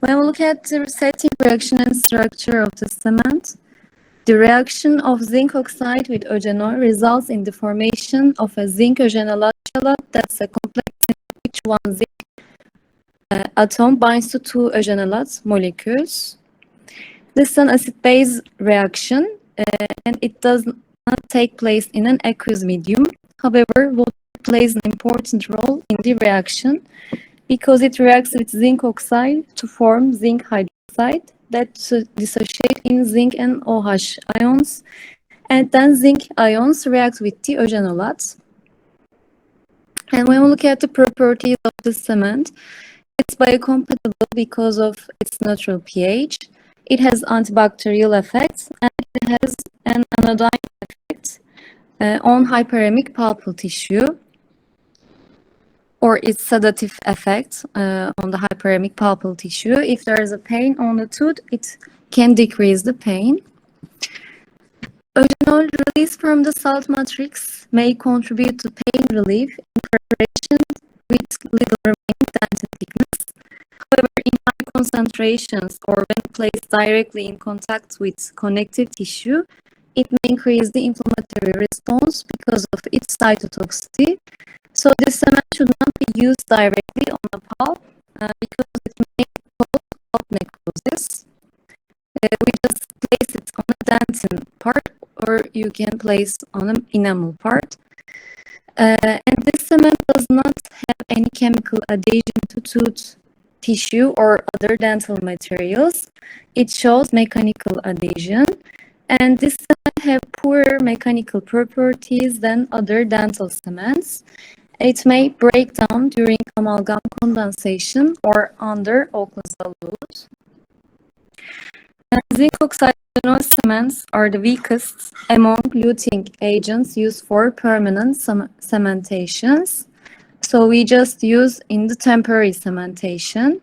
When we look at the setting, reaction, and structure of the cement, the reaction of zinc oxide with eugenol results in the formation of a zinc eugenolate that's a complex in which one zinc atom binds to two eugenolate molecules. This is an acid-base reaction, and it does not take place in an aqueous medium. However, water plays an important role in the reaction because it reacts with zinc oxide to form zinc hydroxide that dissociate in zinc and OH ions, and then zinc ions react with the eugenolates. And when we look at the properties of the cement, it's biocompatible because of its neutral pH. It has antibacterial effects, and it has an anodyne effect on hyperemic pulpal tissue, or its sedative effect on the hyperemic pulpal tissue. If there is a pain on the tooth, it can decrease the pain. Eugenol release from the salt matrix may contribute to pain relief in preparation with little remaining dental thickness. However, in high concentrations or when placed directly in contact with connective tissue, it may increase the inflammatory response because of its cytotoxicity. So this cement should not be used directly on the pulp because it may cause pulp necrosis. We just place it on a dentin part, or you can place on an enamel part. And this cement does not have any chemical adhesion to tooth tissue or other dental materials. It shows mechanical adhesion, and this cement have poorer mechanical properties than other dental cements. It may break down during amalgam condensation or under occlusal load. Zinc oxide cements are the weakest among luting agents used for permanent cementations. So we just use in the temporary cementation.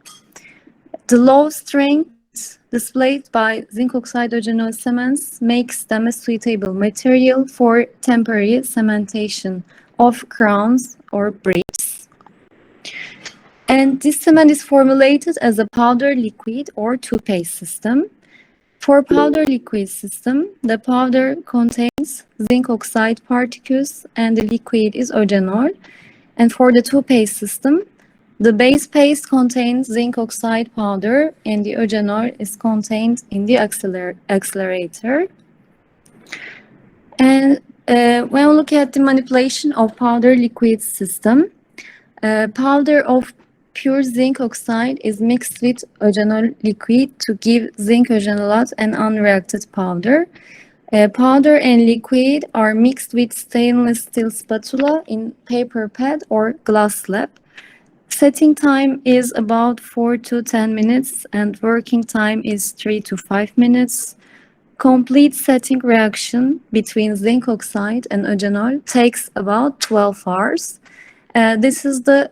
The low strength displayed by zinc oxide eugenol cements makes them a suitable material for temporary cementation of crowns or bridges. And this cement is formulated as a powder liquid or toothpaste system. For powder liquid system, the powder contains zinc oxide particles and the liquid is eugenol. And for the toothpaste system, the base paste contains zinc oxide powder and the eugenol is contained in the accelerator. And when we look at the manipulation of powder liquid system, powder of pure zinc oxide is mixed with eugenol liquid to give zinc eugenolate and unreacted powder. Powder and liquid are mixed with stainless steel spatula in paper pad or glass slab. Setting time is about 4 to 10 minutes and working time is 3 to 5 minutes. Complete setting reaction between zinc oxide and eugenol takes about 12 hours. This is the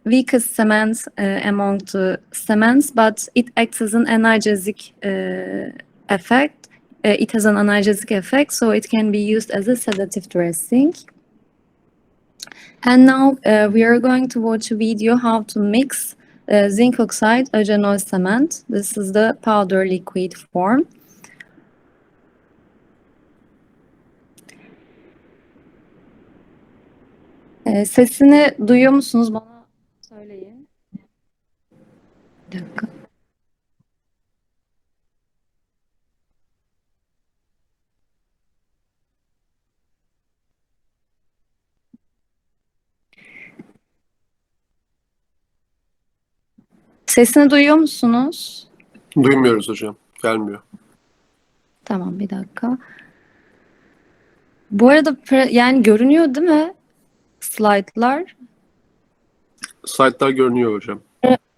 weakest cement among the cements, but it acts as an analgesic effect. It has an analgesic effect, so it can be used as a sedative dressing. And now we are going to watch a video how to mix zinc oxide eugenol cement. This is the powder liquid form. Sesini duyuyor musunuz? Bana söyleyin. Bir dakika. Sesini duyuyor musunuz? Duymuyoruz hocam. Gelmiyor. Tamam, bir dakika. Bu arada yani görünüyor değil mi slaytlar? Slaytlar görünüyor hocam.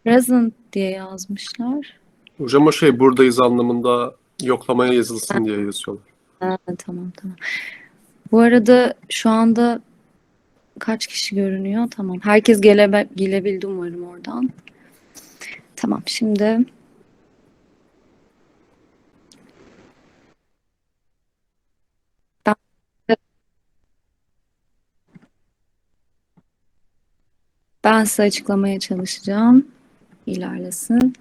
Present diye yazmışlar. Hocam o buradayız anlamında yoklamaya yazılsın diye yazıyorlar. Ha, tamam. Bu arada şu anda kaç kişi görünüyor? Tamam. Herkes gelebildi umarım oradan. Tamam, şimdi ben size açıklamaya çalışacağım. ilerlesin.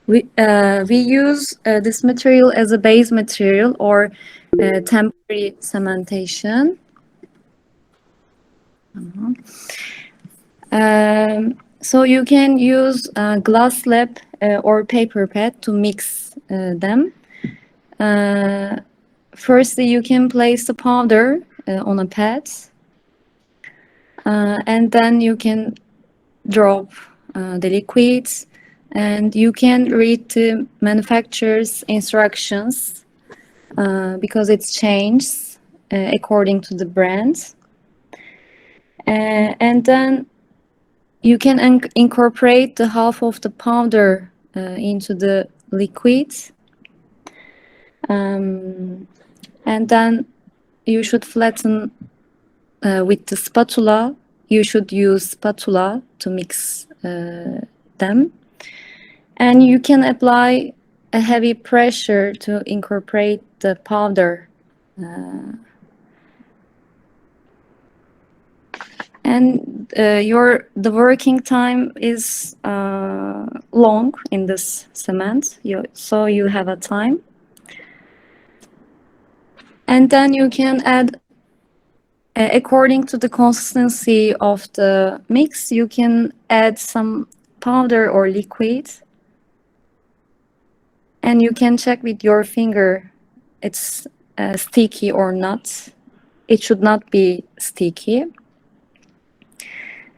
We use this material as a base material or temporary cementation. So you can use glass slab or paper pad to mix them. Firstly, you can place the powder on a pad, and then you can drop the liquids, and you can read the manufacturer's instructions because it changes according to the brand. And then you can incorporate the half of the powder into the liquid. And then you should flatten with the spatula. You should use spatula to mix them. And you can apply a heavy pressure to incorporate the powder. And the working time is long in this cement, so you have a time. And then you can add, according to the consistency of the mix, you can add some powder or liquid. And you can check with your finger it's sticky or not. It should not be sticky.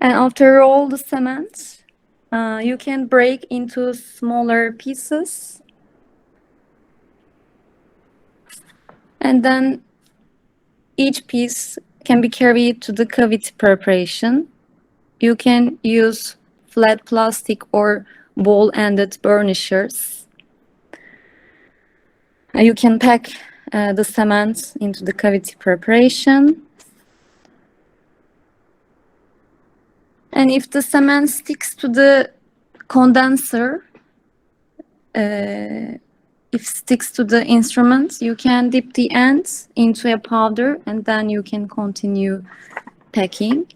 And after all the cement, you can break into smaller pieces. And then each piece can be carried to the cavity preparation. You can use flat plastic or ball-ended burnishers. You can pack the cement into the cavity preparation. And if the cement sticks to the condenser, if sticks to the instrument, you can dip the ends into a powder and then you can continue packing.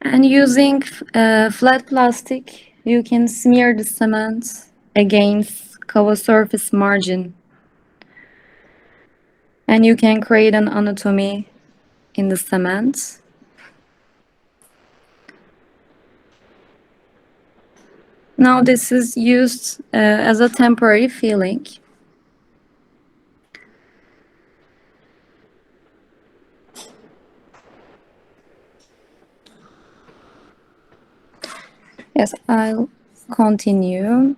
And using flat plastic, you can smear the cement against cover surface margin. And you can create an anatomy in the cement. Now this is used as a temporary filling. Yes, I'll continue.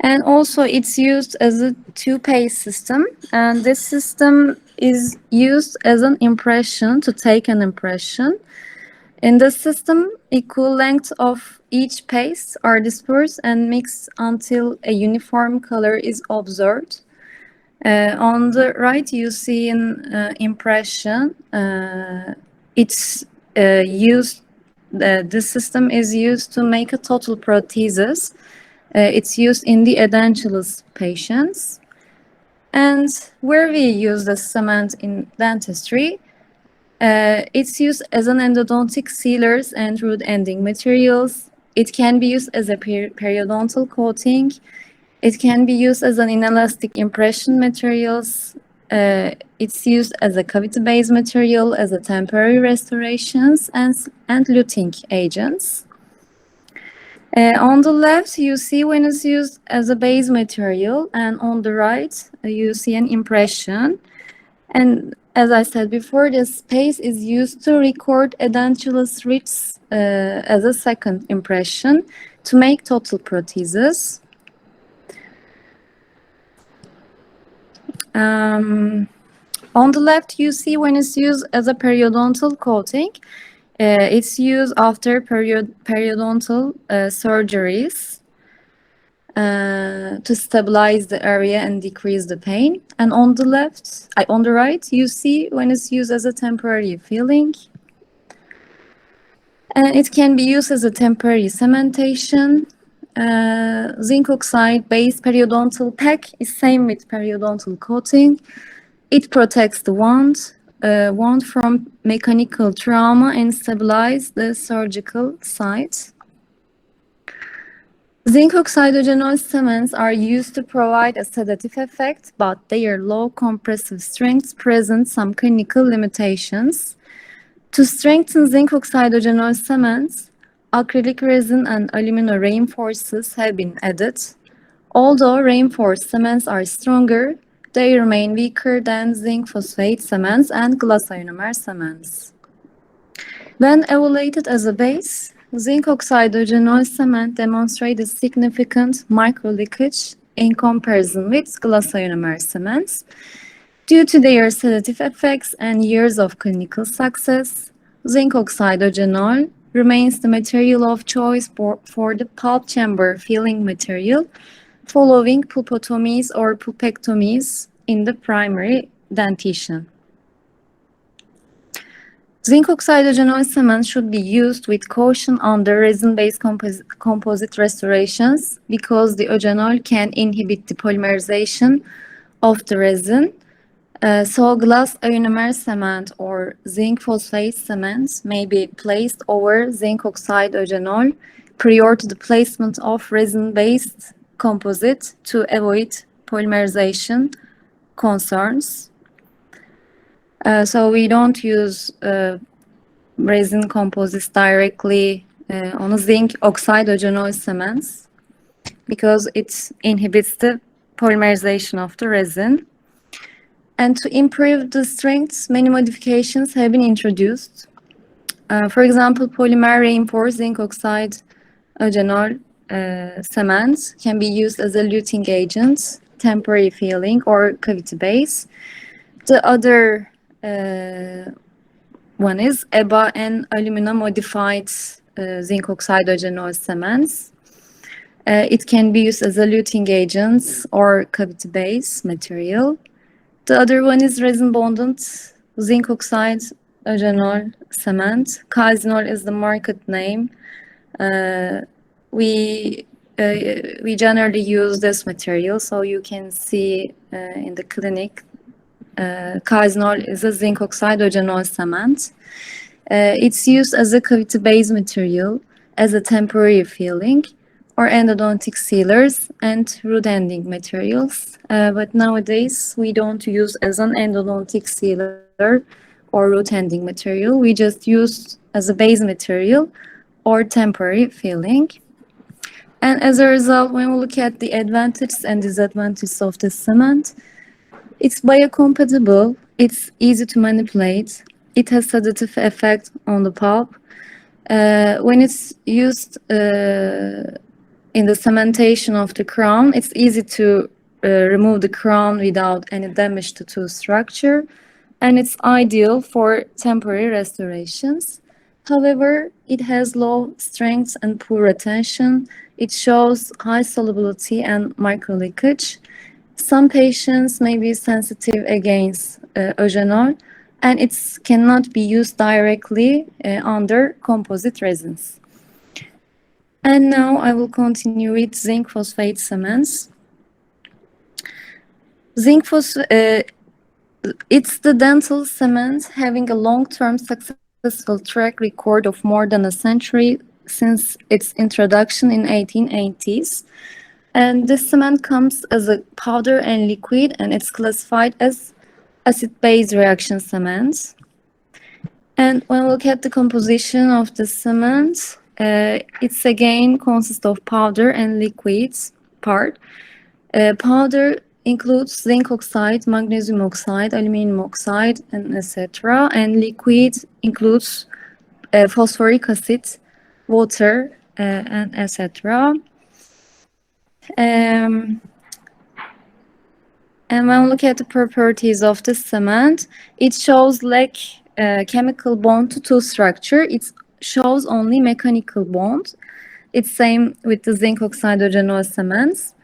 And also it's used as a two-phase system. And this system is used as an impression, to take an impression. In this system, equal length of each paste are dispersed and mixed until a uniform color is observed. On the right, you see an impression. It's used. This system is used to make a total prosthesis. It's used in the edentulous patients. And where we use the cement in dentistry, it's used as an endodontic sealers and root ending materials. It can be used as a periodontal coating. It can be used as an inelastic impression materials. It's used as a cavity-based material, as a temporary restorations and luting agents. On the left, you see when it's used as a base material, and on the right, you see an impression. And as I said before, this space is used to record edentulous ribs as a second impression to make total prosthesis. On the left, you see when it's used as a periodontal coating. It's used after periodontal surgeries to stabilize the area and decrease the pain. And on the right, you see when it's used as a temporary filling. And it can be used as a temporary cementation. Zinc oxide base periodontal pack is same with periodontal coating. It protects the wound from mechanical trauma and stabilize the surgical site. Zinc oxide cements are used to provide a sedative effect, but their low compressive strengths present some clinical limitations. To strengthen zinc oxide cements, acrylic resin and aluminum reinforcers have been added. Although reinforced cements are stronger, they remain weaker than zinc phosphate cements and glass ionomer cements. When evaluated as a base, zinc oxide cement demonstrated significant microleakage in comparison with glass ionomer cements. Due to their sedative effects and years of clinical success, zinc oxide remains the material of choice for the pulp chamber filling material following pulpotomies or pulpectomies in the primary dentition. Zinc oxide cement should be used with caution under resin-based composite restorations because the eugenol can inhibit the polymerization of the resin. So glass ionomer cement or zinc phosphate cement may be placed over zinc oxide eugenol prior to the placement of resin-based composite to avoid polymerization concerns. So we don't use resin composites directly on a zinc oxide eugenol cements because it inhibits the polymerization of the resin. And to improve the strengths, many modifications have been introduced. For example, polymer reinforced zinc oxide eugenol cement can be used as a luting agent, temporary filling, or cavity base. The other one is EBA and alumina modified zinc oxide eugenol cements. It can be used as a luting agent or cavity base material. The other one is resin bonded zinc oxide eugenol cement. Calzinol is the market name. We generally use this material, so you can see in the clinic. Calzinol is a zinc oxide eugenol cement. It's used as a cavity base material, as a temporary filling, or endodontic sealers and root ending materials. But nowadays, we don't use as an endodontic sealer or root ending material. We just use as a base material or temporary filling. And as a result, when we look at the advantages and disadvantages of the cement, it's biocompatible, it's easy to manipulate, it has sedative effect on the pulp. When it's used in the cementation of the crown, it's easy to remove the crown without any damage to tooth structure, and it's ideal for temporary restorations. However, it has low strength and poor retention. It shows high solubility and microleakage. Some patients may be sensitive against eugenol, and it cannot be used directly under composite resins. And now I will continue with zinc phosphate cements. Zinc phosphate, it's the dental cement having a long-term successful track record of more than a century since its introduction in 1880s. And this cement comes as a powder and liquid, and it's classified as acid-base reaction cement. And when we look at the composition of the cement, it's again consists of powder and liquids part. Powder includes zinc oxide, magnesium oxide, aluminum oxide, and etc. And liquid includes phosphoric acid, water, and etc. And when we look at the properties of the cement, it shows lack chemical bond to tooth structure. It shows only mechanical bond. It's same with the zinc oxide eugenol cements.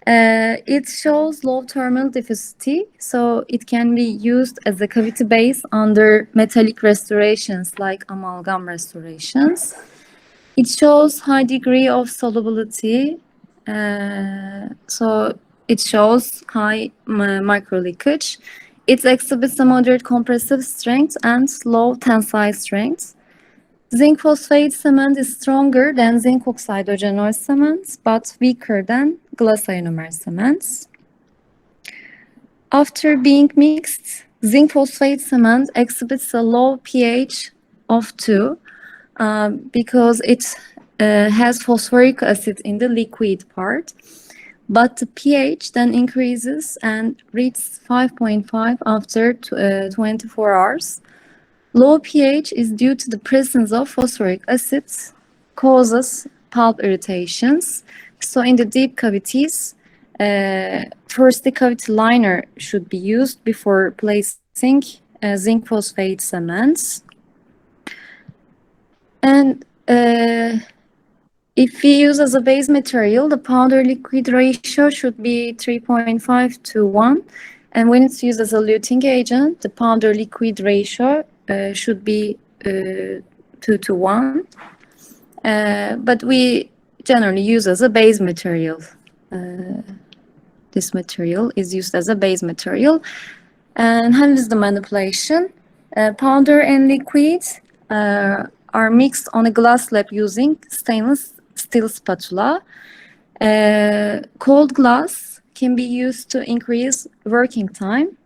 It shows low thermal diffusivity, so it can be used as a cavity base under metallic restorations like amalgam restorations. It shows high degree of solubility, so it shows high micro leakage. It exhibits a moderate compressive strength and low tensile strength. Zinc phosphate cement is stronger than zinc oxidogenoid cement, but weaker than glass ionomer cements. After being mixed, zinc phosphate cement exhibits a low pH of 2 because it has phosphoric acid in the liquid part. But the pH then increases and reaches 5.5 after 24 hours. Low pH is due to the presence of phosphoric acid, causes pulp irritations. So in the deep cavities, first the cavity liner should be used before placing zinc phosphate cements. And if we use as a base material, the powder liquid ratio should be 3.5 to 1. And when it's used as a luting agent, the powder liquid ratio should be 2 to 1. But we generally use as a base material. This material is used as a base material. And how is the manipulation? Powder and liquid are mixed on a glass slab using stainless steel spatula. Cold glass can be used to increase working time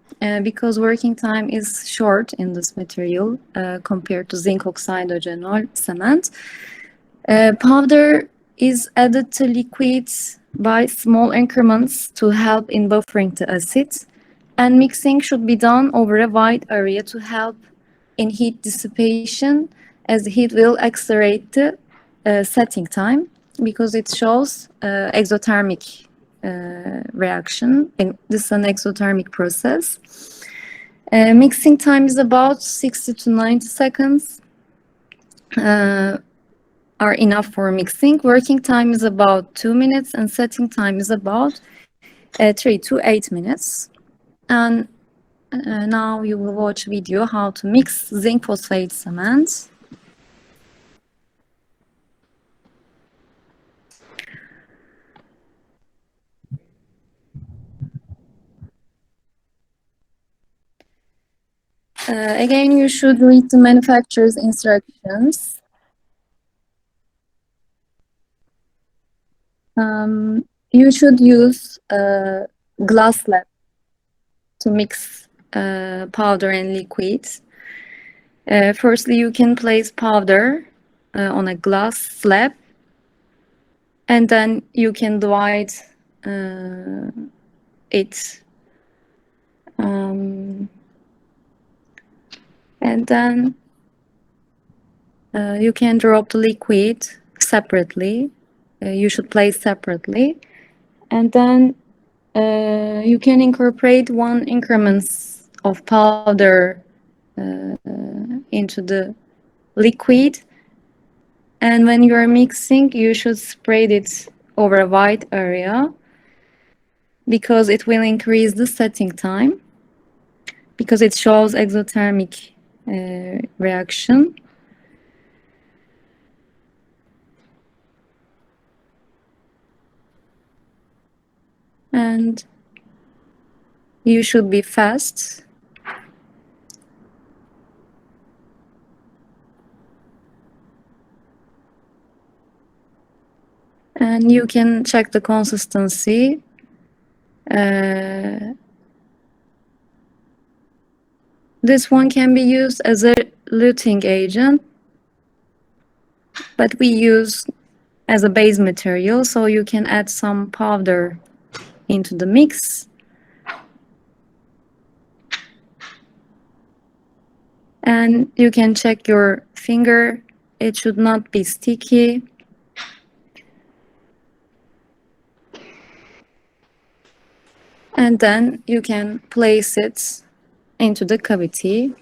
because working time is short in this material compared to zinc oxidogenoid cement. Powder is added to liquids by small increments to help in buffering the acid, and mixing should be done over a wide area to help in heat dissipation, as the heat will accelerate the setting time because it shows exothermic reaction. And this is an exothermic process. Mixing time is about 60 to 90 seconds. Are enough for mixing. Working time is about 2 minutes and setting time is about 3 to 8 minutes. And now you will watch a video how to mix zinc phosphate cement. Again, you should read the manufacturer's instructions. You should use a glass slab to mix powder and liquids. Firstly, you can place powder on a glass slab, and then you can divide it. And then you can drop the liquid separately. You should place separately. And then you can incorporate 1 increments of powder into the liquid. And when you are mixing, you should spread it over a wide area because it will increase the setting time because it shows exothermic reaction. And you should be fast. And you can check the consistency. This one can be used as a luting agent, but we use as a base material, so you can add some powder into the mix. And you can check your finger. It should not be sticky. And then you can place it into the cavity.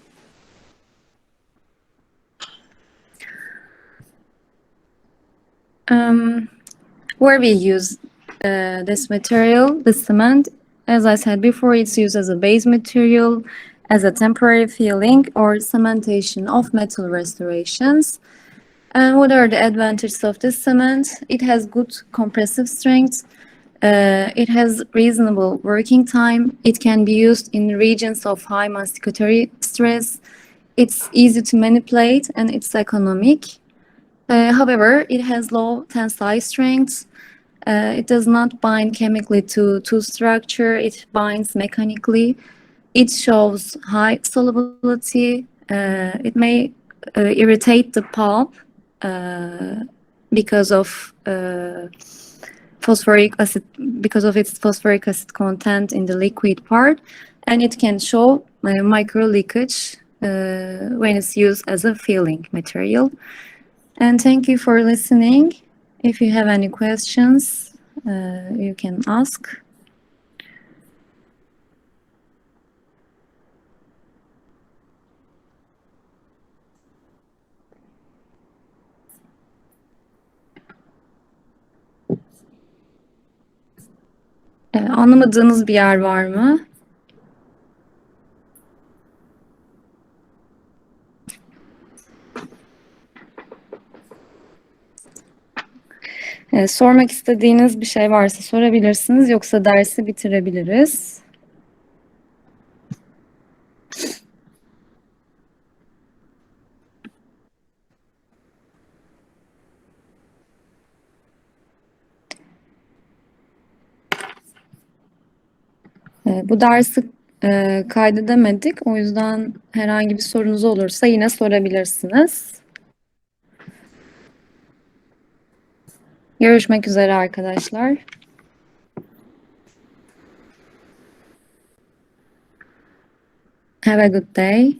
Where we use this material, the cement, as I said before, it's used as a base material, as a temporary filling or cementation of metal restorations. And what are the advantages of this cement? It has good compressive strength. It has reasonable working time. It can be used in regions of high masticatory stress. It's easy to manipulate and it's economic. However, it has low tensile strength. It does not bind chemically to structure. It binds mechanically. It shows high solubility. It may irritate the pulp because of phosphoric acid, because of its phosphoric acid content in the liquid part, and it can show micro leakage when it's used as a filling material. And thank you for listening. If you have any questions, you can ask. Anlamadığınız bir yer var mı? Sormak istediğiniz bir şey varsa sorabilirsiniz, yoksa dersi bitirebiliriz. Bu dersi kaydedemedik. O yüzden herhangi bir sorunuz olursa yine sorabilirsiniz. Görüşmek üzere arkadaşlar. Have a good day.